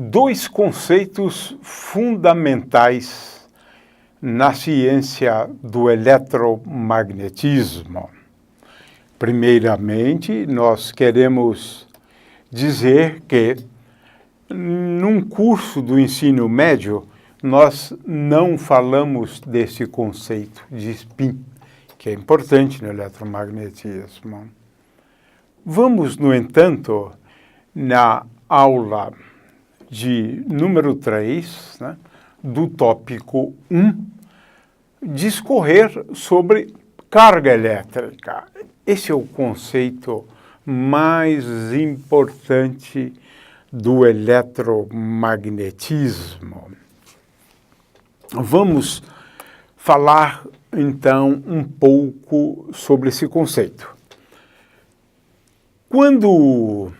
dois conceitos fundamentais na ciência do eletromagnetismo. Primeiramente, nós queremos dizer que, num curso do ensino médio, nós não falamos desse conceito de spin, que é importante no eletromagnetismo. Vamos, no entanto, na aula de número 3, né, do tópico 1, discorrer sobre carga elétrica. Esse é o conceito mais importante do eletromagnetismo. Vamos falar, então, um pouco sobre esse conceito. Quando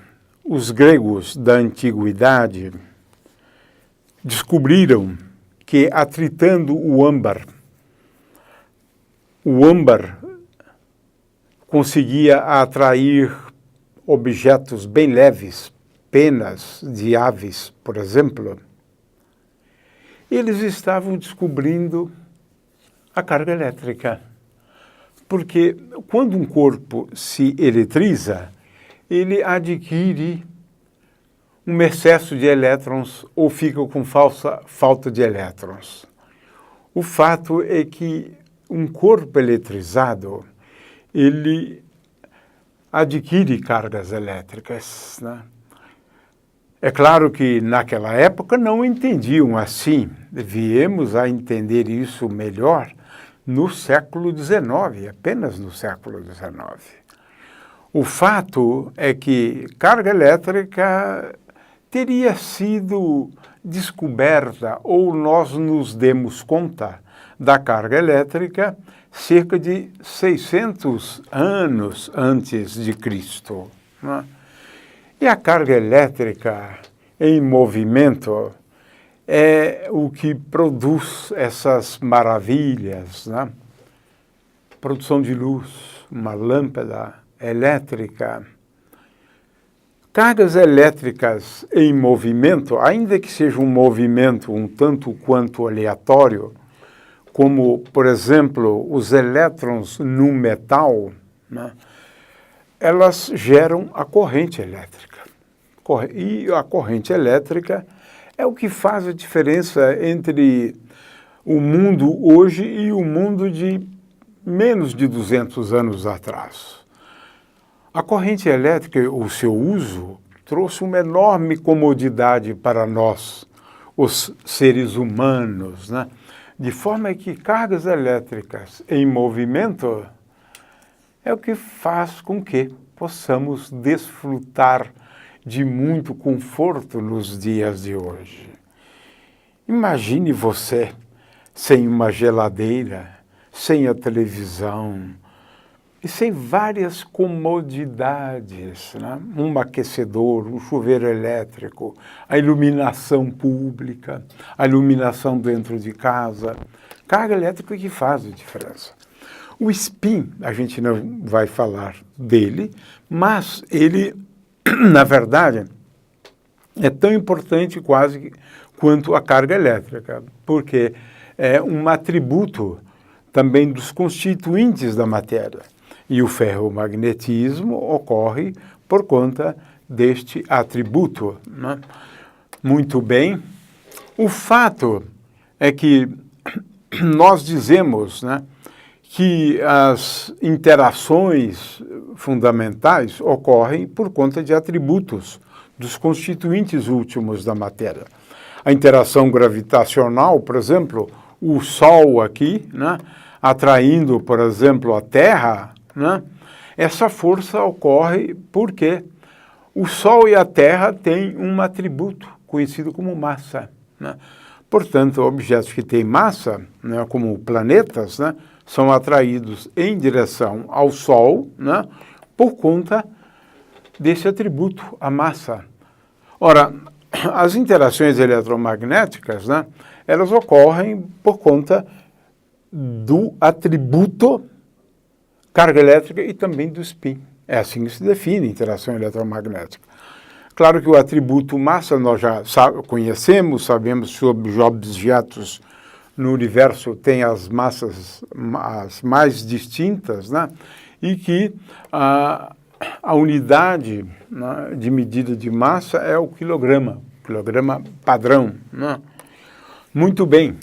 os gregos da antiguidade descobriram que, atritando o âmbar conseguia atrair objetos bem leves, penas de aves, por exemplo, eles estavam descobrindo a carga elétrica. Porque quando um corpo se eletriza, ele adquire um excesso de elétrons ou fica com falta de elétrons. O fato é que um corpo eletrizado, ele adquire cargas elétricas, né? É claro que naquela época não entendiam assim. Viemos a entender isso melhor no século XIX, apenas no século XIX. O fato é que carga elétrica teria sido descoberta, ou nós nos demos conta da carga elétrica cerca de 600 anos antes de Cristo, né? E a carga elétrica em movimento é o que produz essas maravilhas, né? Produção de luz, uma lâmpada elétrica. Cargas elétricas em movimento, ainda que seja um movimento um tanto quanto aleatório, como, por exemplo, os elétrons no metal, né? Elas geram a corrente elétrica. E a corrente elétrica é o que faz a diferença entre o mundo hoje e o mundo de menos de 200 anos atrás. A corrente elétrica, o seu uso, trouxe uma enorme comodidade para nós, os seres humanos, né? De forma que cargas elétricas em movimento é o que faz com que possamos desfrutar de muito conforto nos dias de hoje. Imagine você sem uma geladeira, sem a televisão e sem várias comodidades, né? Um aquecedor, um chuveiro elétrico, a iluminação pública, a iluminação dentro de casa. Carga elétrica que faz a diferença. O spin, a gente não vai falar dele, mas ele, na verdade, é tão importante quase quanto a carga elétrica, porque é um atributo também dos constituintes da matéria. E o ferromagnetismo ocorre por conta deste atributo, né? Muito bem. O fato é que nós dizemos, né, que as interações fundamentais ocorrem por conta de atributos dos constituintes últimos da matéria. A interação gravitacional, por exemplo, o Sol aqui, né, atraindo, por exemplo, a Terra, né, essa força ocorre porque o Sol e a Terra têm um atributo conhecido como massa, né? Portanto, objetos que têm massa, né, como planetas, né, são atraídos em direção ao Sol, né, por conta desse atributo, a massa. Ora, as interações eletromagnéticas, né, elas ocorrem por conta do atributo carga elétrica e também do spin. É assim que se define interação eletromagnética. Claro que o atributo massa nós já conhecemos, sabemos sobre os objetos no universo tem as massas as mais distintas, né? E que a unidade, né, de medida de massa é o quilograma padrão, né? Muito bem.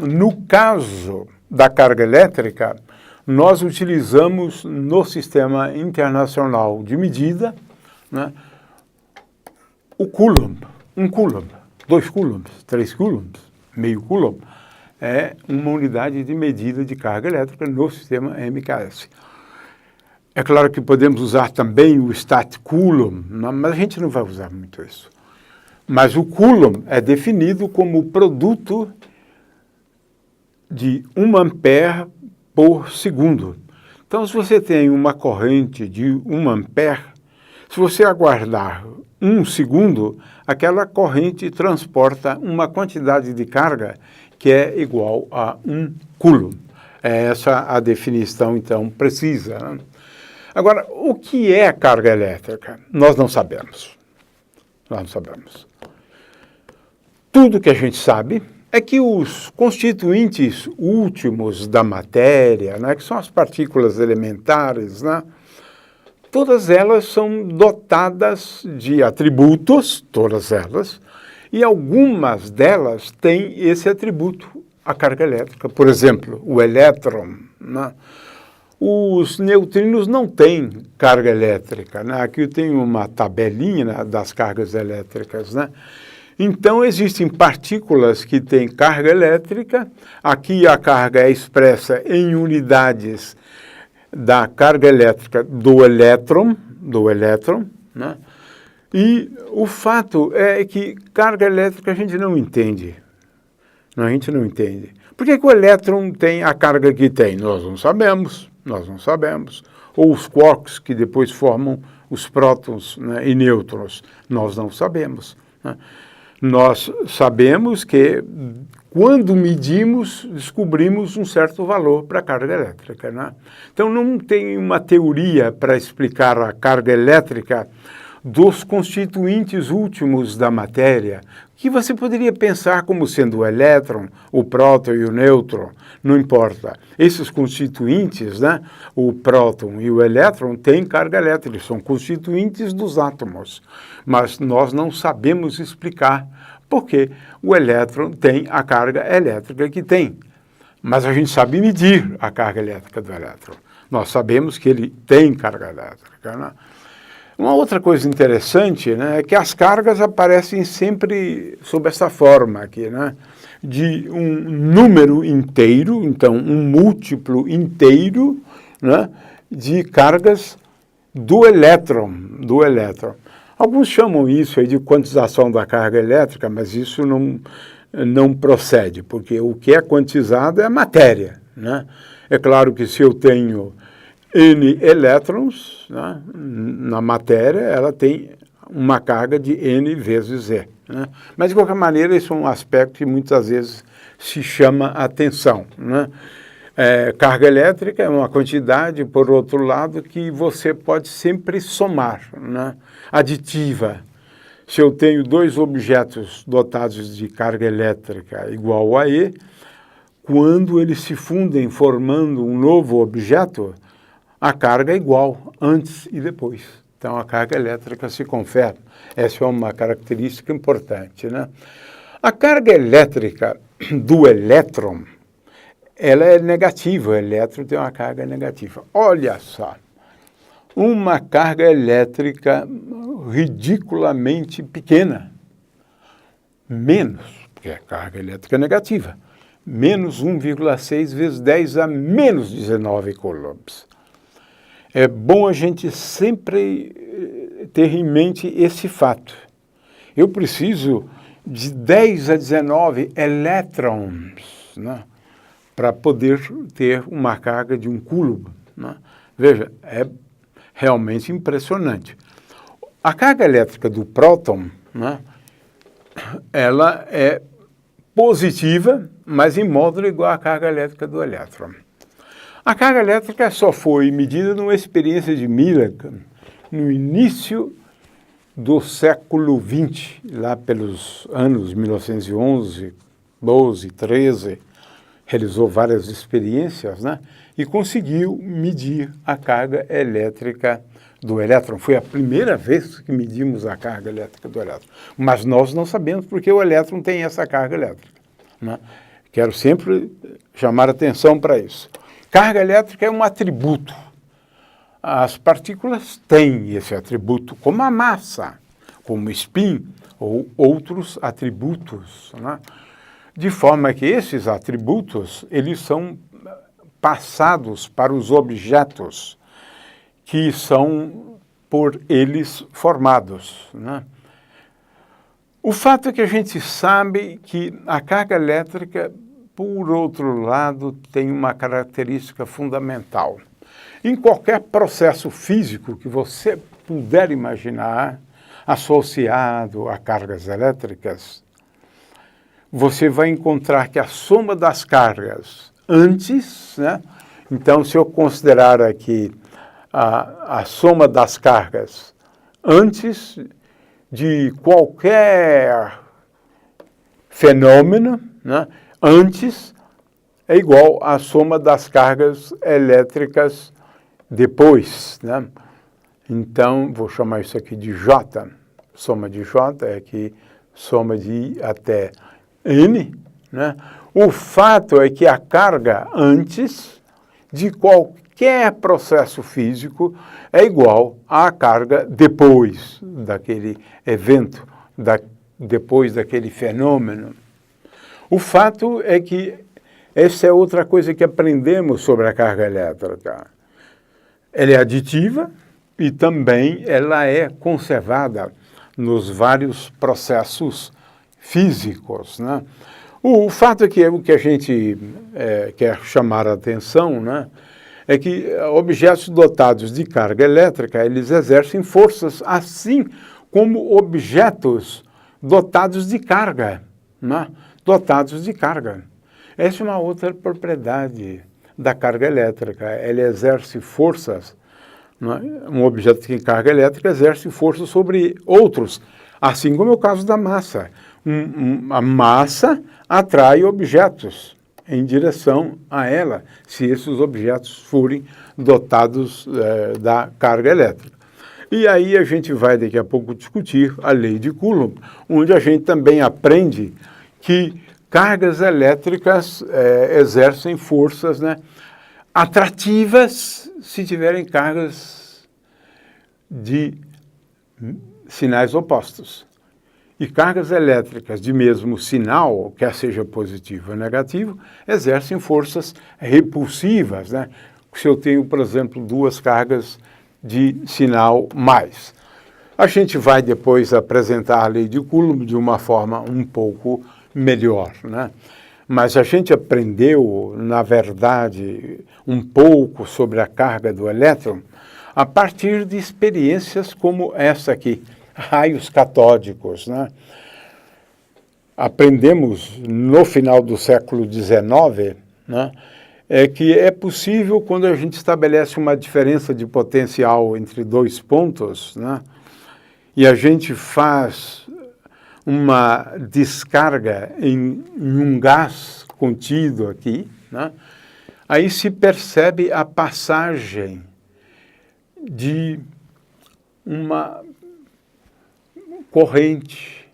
No caso da carga elétrica, nós utilizamos no Sistema Internacional de Medida, né, o coulomb, 1 coulomb, 2 coulombs, 3 coulombs, meio coulomb, é uma unidade de medida de carga elétrica no sistema MKS. É claro que podemos usar também o stat coulomb, mas a gente não vai usar muito isso. Mas o coulomb é definido como o produto de 1 ampere por segundo. Então, se você tem uma corrente de 1 ampere, se você aguardar 1 segundo, aquela corrente transporta uma quantidade de carga que é igual a 1 coulomb. É essa a definição, então, precisa, né? Agora, o que é carga elétrica? Nós não sabemos. Nós não sabemos. Tudo que a gente sabe é que os constituintes últimos da matéria, né, que são as partículas elementares, né, todas elas são dotadas de atributos, todas elas, e algumas delas têm esse atributo, a carga elétrica. Por exemplo, o elétron, né? Os neutrinos não têm carga elétrica, né? Aqui eu tenho uma tabelinha, né, das cargas elétricas, né? Então, existem partículas que têm carga elétrica, aqui a carga é expressa em unidades da carga elétrica do elétron, né? E o fato é que carga elétrica a gente não entende. A gente não entende. Por que o elétron tem a carga que tem? Nós não sabemos. Ou os quarks que depois formam os prótons, né, e nêutrons, nós não sabemos, né? Nós sabemos que, quando medimos, descobrimos um certo valor para a carga elétrica, né? Então, não tem uma teoria para explicar a carga elétrica dos constituintes últimos da matéria, que você poderia pensar como sendo o elétron, o próton e o nêutron, não importa. Esses constituintes, né, o próton e o elétron, têm carga elétrica, são constituintes dos átomos, mas nós não sabemos explicar porque o elétron tem a carga elétrica que tem. Mas a gente sabe medir a carga elétrica do elétron. Nós sabemos que ele tem carga elétrica, né? Uma outra coisa interessante, né, é que as cargas aparecem sempre sob essa forma aqui, né, de um número inteiro, então um múltiplo inteiro, né, de cargas do elétron. Alguns chamam isso aí de quantização da carga elétrica, mas isso não procede, porque o que é quantizado é a matéria, né? É claro que se eu tenho N elétrons, né, na matéria, ela tem uma carga de N vezes E, né? Mas, de qualquer maneira, isso é um aspecto que muitas vezes se chama atenção, né? Carga elétrica é uma quantidade, por outro lado, que você pode sempre somar, né? Aditiva. Se eu tenho 2 objetos dotados de carga elétrica igual a E, quando eles se fundem formando um novo objeto, a carga é igual antes e depois. Então, a carga elétrica se confere. Essa é uma característica importante, né? A carga elétrica do elétron, ela é negativa. O elétron tem uma carga negativa. Olha só, uma carga elétrica ridiculamente pequena. Menos, porque a carga elétrica é negativa, menos 1,6 vezes 10 a menos 19 coulombs. É bom a gente sempre ter em mente esse fato. Eu preciso de 10 a 19 elétrons, né, para poder ter uma carga de 1 coulomb, né? Veja, é realmente impressionante. A carga elétrica do próton, né, ela é positiva, mas em módulo igual à carga elétrica do elétron. A carga elétrica só foi medida numa experiência de Millikan no início do século XX, lá pelos anos 1911, 12, 13, realizou várias experiências, né? E conseguiu medir a carga elétrica do elétron. Foi a primeira vez que medimos a carga elétrica do elétron. Mas nós não sabemos porque o elétron tem essa carga elétrica, né? Quero sempre chamar atenção para isso. Carga elétrica é um atributo. As partículas têm esse atributo, como a massa, como o spin ou outros atributos, né? De forma que esses atributos, eles são passados para os objetos que são por eles formados, né? O fato é que a gente sabe que a carga elétrica, por outro lado, tem uma característica fundamental. Em qualquer processo físico que você puder imaginar, associado a cargas elétricas, você vai encontrar que a soma das cargas antes, né? Então, se eu considerar aqui a soma das cargas antes de qualquer fenômeno, né? Antes é igual à soma das cargas elétricas depois, né? Então, vou chamar isso aqui de J. Soma de J é aqui soma de I até N, né? O fato é que a carga antes de qualquer processo físico é igual à carga depois daquele evento, depois daquele fenômeno. O fato é que essa é outra coisa que aprendemos sobre a carga elétrica. Ela é aditiva e também ela é conservada nos vários processos físicos, né? O fato é que o que a gente quer chamar a atenção, né, é que objetos dotados de carga elétrica, eles exercem forças assim como objetos dotados de carga, né? Dotados de carga. Essa é uma outra propriedade da carga elétrica. Ela exerce forças, né? Um objeto que tem carga elétrica exerce forças sobre outros, assim como é o caso da massa. A massa atrai objetos em direção a ela, se esses objetos forem dotados da carga elétrica. E aí a gente vai daqui a pouco discutir a lei de Coulomb, onde a gente também aprende que cargas elétricas exercem forças, né, atrativas se tiverem cargas de sinais opostos. E cargas elétricas de mesmo sinal, quer seja positivo ou negativo, exercem forças repulsivas, né? Se eu tenho, por exemplo, duas cargas de sinal mais. A gente vai depois apresentar a lei de Coulomb de uma forma um pouco melhor, né? Mas a gente aprendeu, na verdade, um pouco sobre a carga do elétron a partir de experiências como essa aqui, raios catódicos, né? Aprendemos no final do século XIX, né, que é possível, quando a gente estabelece uma diferença de potencial entre dois pontos, né, e a gente faz uma descarga em um gás contido aqui, né, aí se percebe a passagem de uma corrente.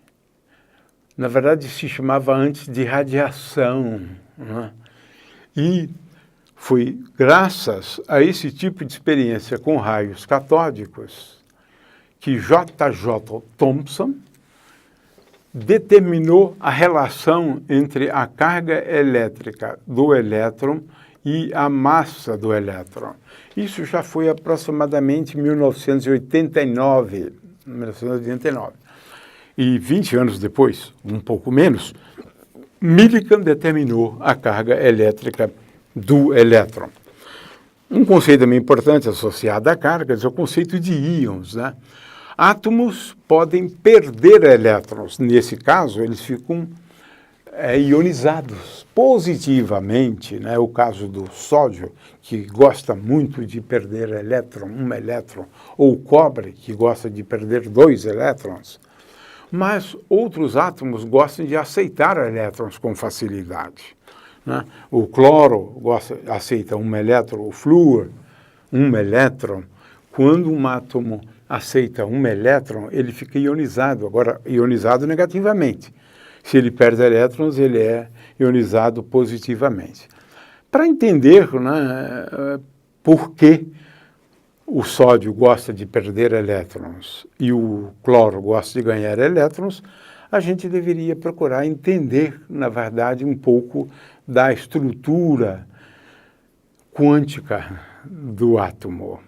Na verdade, se chamava antes de radiação, né? E foi graças a esse tipo de experiência com raios catódicos que J.J. Thomson determinou a relação entre a carga elétrica do elétron e a massa do elétron. Isso já foi aproximadamente 1989. E 20 anos depois, um pouco menos, Millikan determinou a carga elétrica do elétron. Um conceito também importante associado a cargas é o conceito de íons, né? Átomos podem perder elétrons. Nesse caso, eles ficam ionizados positivamente, né? O caso do sódio, que gosta muito de perder um elétron, ou o cobre, que gosta de perder 2 elétrons, mas outros átomos gostam de aceitar elétrons com facilidade, né? O cloro aceita 1 elétron, o flúor, 1 elétron. Quando um átomo aceita 1 elétron, ele fica ionizado, agora ionizado negativamente. Se ele perde elétrons, ele é ionizado positivamente. Para entender, né, por que o sódio gosta de perder elétrons e o cloro gosta de ganhar elétrons, a gente deveria procurar entender, na verdade, um pouco da estrutura quântica do átomo,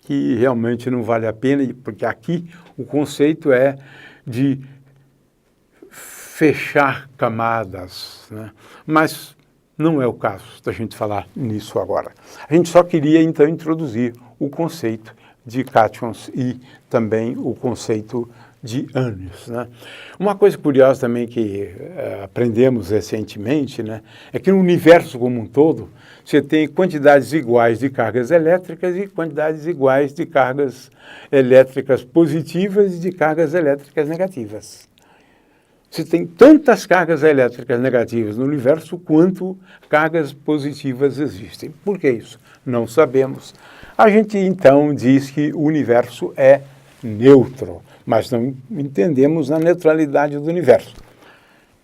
que realmente não vale a pena, porque aqui o conceito é de fechar camadas, né? Mas não é o caso da gente falar nisso agora. A gente só queria, então, introduzir o conceito de cátions e também o conceito de ânions, né? Uma coisa curiosa também que aprendemos recentemente, né, é que no universo como um todo, você tem quantidades iguais de cargas elétricas e quantidades iguais de cargas elétricas positivas e de cargas elétricas negativas. Você tem tantas cargas elétricas negativas no universo quanto cargas positivas existem. Por que isso? Não sabemos. A gente, então, diz que o universo é neutro, mas não entendemos a neutralidade do universo.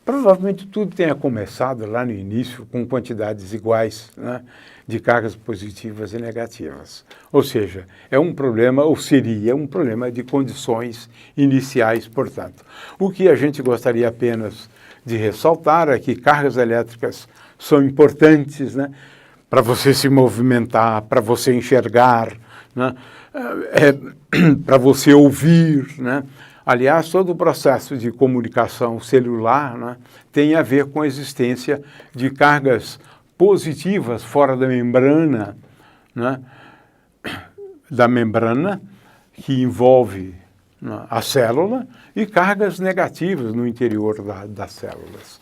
Provavelmente tudo tenha começado lá no início com quantidades iguais, né, de cargas positivas e negativas. Ou seja, é um problema, ou seria um problema de condições iniciais, portanto. O que a gente gostaria apenas de ressaltar é que cargas elétricas são importantes, né, para você se movimentar, para você enxergar, né, para você ouvir, né? Aliás, todo o processo de comunicação celular, né, tem a ver com a existência de cargas positivas fora da membrana, né, que envolve, né, a célula, e cargas negativas no interior das células.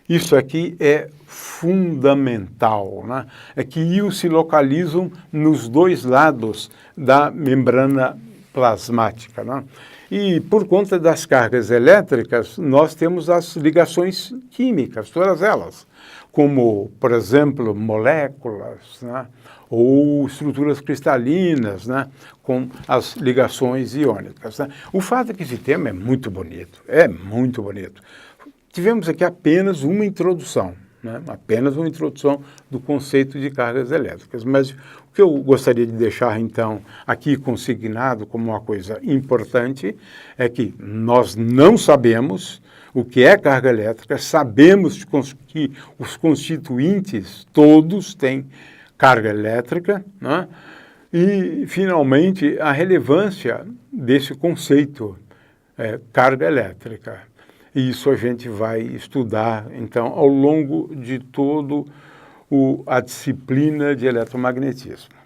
Isso aqui é fundamental, né? É que íons se localizam nos 2 lados da membrana plasmática, né? E por conta das cargas elétricas, nós temos as ligações químicas, todas elas, como, por exemplo, moléculas, né, ou estruturas cristalinas, né, com as ligações iônicas, né. O fato é que esse tema é muito bonito, Tivemos aqui apenas uma introdução, né, apenas uma introdução do conceito de cargas elétricas, mas o que eu gostaria de deixar, então, aqui consignado como uma coisa importante é que nós não sabemos o que é carga elétrica, sabemos que os constituintes todos têm carga elétrica, né? E, finalmente, a relevância desse conceito, carga elétrica. E isso a gente vai estudar, então, ao longo de todo a disciplina de eletromagnetismo.